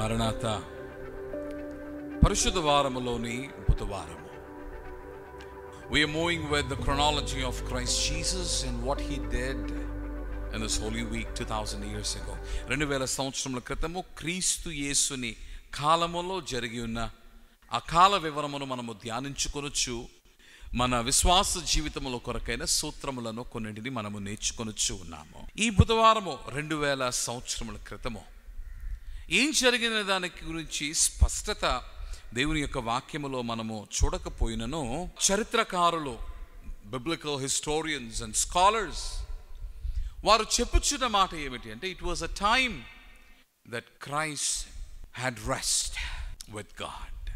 మరణాత పరిశుద్ధ వారములోని బుధవారము. We are moving with the chronology of Christ Jesus and what he did in this holy week 2000 years ago. 2000 సంవత్సరముల క్రితము క్రీస్తు యేసుని కాలములో జరిగి ఉన్న ఆ కాల వివరమును మనము ధ్యానించుకొనొచ్చు. మన విశ్వాస జీవితంలో కొరకైన సూత్రములను కొన్నింటిని మనము నేర్చుకొనొచ్చు ఉన్నాము. ఈ బుధవారము 2000 సంవత్సరముల క్రితము ఏం జరిగిన దానికి గురించి స్పష్టత దేవుని యొక్క వాక్యములో మనము చూడకపోయినను, చరిత్రకారులు, బిబ్లికల్ హిస్టోరియన్స్ అండ్ స్కాలర్స్ వారు చెప్పుచున్న మాట ఏమిటి అంటే, it was a time that Christ had rest with God.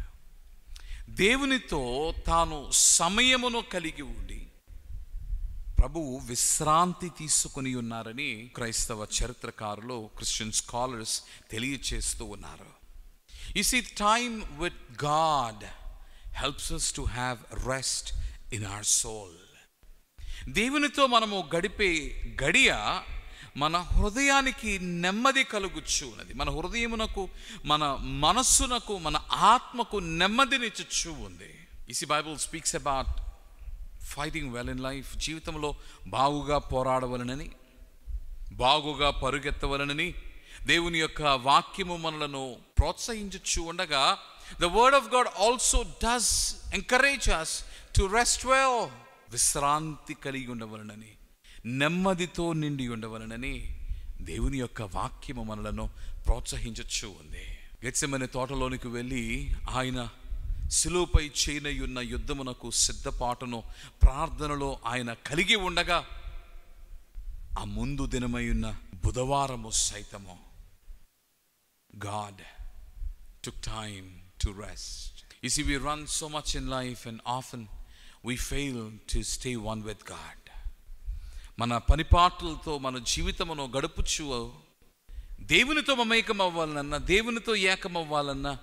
దేవునితో తాను సమయమును కలిగి ఉండి ప్రభువు విశ్రాంతి తీసుకుని ఉన్నారని క్రైస్తవ చరిత్రకారులు, క్రిస్టియన్ స్కాలర్స్ తెలియచేస్తూ ఉన్నారు. You see, time with God helps us to have rest in our soul. దేవునితో మనము గడిపే గడియ మన హృదయానికి నెమ్మది కలుగుచ్చు ఉన్నది. మన హృదయమునకు, మన మనస్సునకు, మన ఆత్మకు నెమ్మదినిచ్చు ఉంది. You see, Bible speaks about fighting well in life. జీవితంలో బాగుగా పోరాడవలనని, బాగుగా పరుగెత్తవలనని దేవుని యొక్క వాక్యము మనలను ప్రోత్సహించచ్చు ఉండగా, the word of God also does encourage us to rest well. విశ్రాంతి కలిగి ఉండవలనని, నెమ్మదితో నిండి ఉండవలనని దేవుని యొక్క వాక్యము మనలను ప్రోత్సహించచ్చు ఉంది. గెత్సెమనే తోటలోనికి వెళ్ళి ఆయన శిలువపై చేయనయున్న యుద్ధమునకు సిద్ధపాటును ప్రార్థనలో ఆయన కలిగి ఉండగా, ఆ ముందు దినమయున్న బుధవారము సైతము God took time to rest. You see, we run so much in life and often we fail to stay one with God. మన పనిపాట్లతో మన జీవితమును గడుపుచు దేవునితో మమేకం అవ్వాలన్నా, దేవునితో ఏకం అవ్వాలన్నా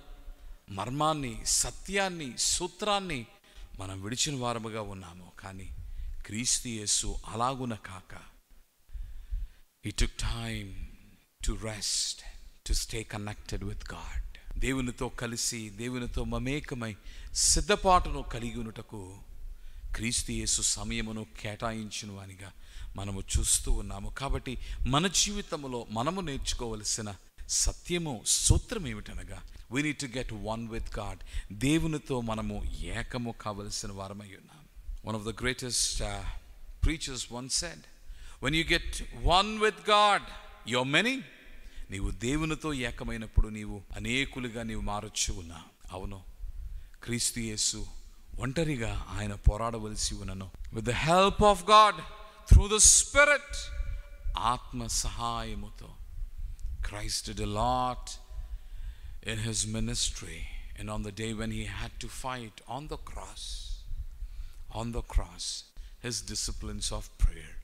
మర్మాన్ని, సత్యాన్ని, సూత్రాన్ని మనం విడిచిన వారముగా ఉన్నాము. కానీ క్రీస్తు యేసు అలాగున కాక, he took time to rest, to stay connected with God. దేవునితో కలిసి, దేవునితో మమేకమై సిద్ధపాటును కలిగి ఉన్నటకు క్రీస్తు యేసు సమయమును కేటాయించిన వానిగా మనము చూస్తూ ఉన్నాము. కాబట్టి మన జీవితంలో మనము నేర్చుకోవలసిన సత్యము, సూత్రం ఏమిటనగా, we need to get one with God. దేవునితో మనము ఏకము కావలసిన వారమై ఉన్నాం. One of the greatest preachers once said, when you get one with God, you're many. నీవు దేవునితో ఏకమైనప్పుడు నీవు అనేకులుగా నీవు మారచ్చు ఉన్నావు. అవును, క్రీస్తు యేసు ఒంటరిగా ఆయన పోరాడవలసి ఉన్నను. With the help of God through the spirit, ఆత్మ సహాయముతో Christ did a lot in his ministry. And on the day when he had to fight on the cross, his disciplines of prayer,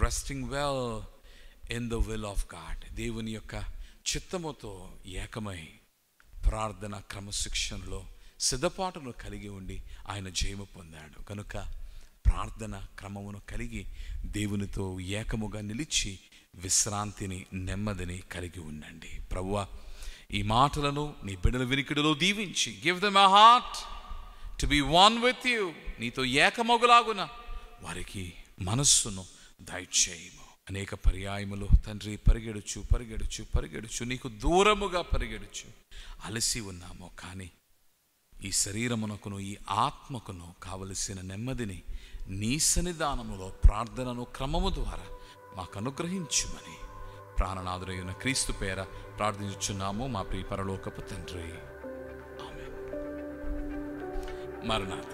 resting well in the will of God, దేవుని యొక్క చిత్తముతో ఏకమై ప్రార్థన క్రమశిక్షణలో సిద్ధపాటును కలిగి ఉండి ఆయన జయము పొందాడు. కనుక ప్రార్థన క్రమమును కలిగి దేవునితో ఏకముగా నిలిచి విశ్రాంతిని, నెమ్మదిని కలిగి ఉండండి. ప్రభువా, ఈ మాటలను నీ బిడ్డల వినికిడిలో దీవించి, give them a heart to be one with you, నీతో ఏకమగులాగున వారికి మనస్సును దయచేయము. అనేక పర్యాయములు తండ్రి పరిగెడుచు నీకు దూరముగా పరిగెడుచు అలసి ఉన్నాము. కానీ ఈ శరీరమునకును, ఈ ఆత్మకును కావలసిన నెమ్మదిని నీ సన్నిధానములో ప్రార్థనను క్రమము ద్వారా మాకు అనుగ్రహించుమని ప్రాణనాథుడైన క్రీస్తు పేర ప్రార్థించుచున్నాము మా ప్రియ పరలోకపు తండ్రి. ఆమేన్. మరణాత.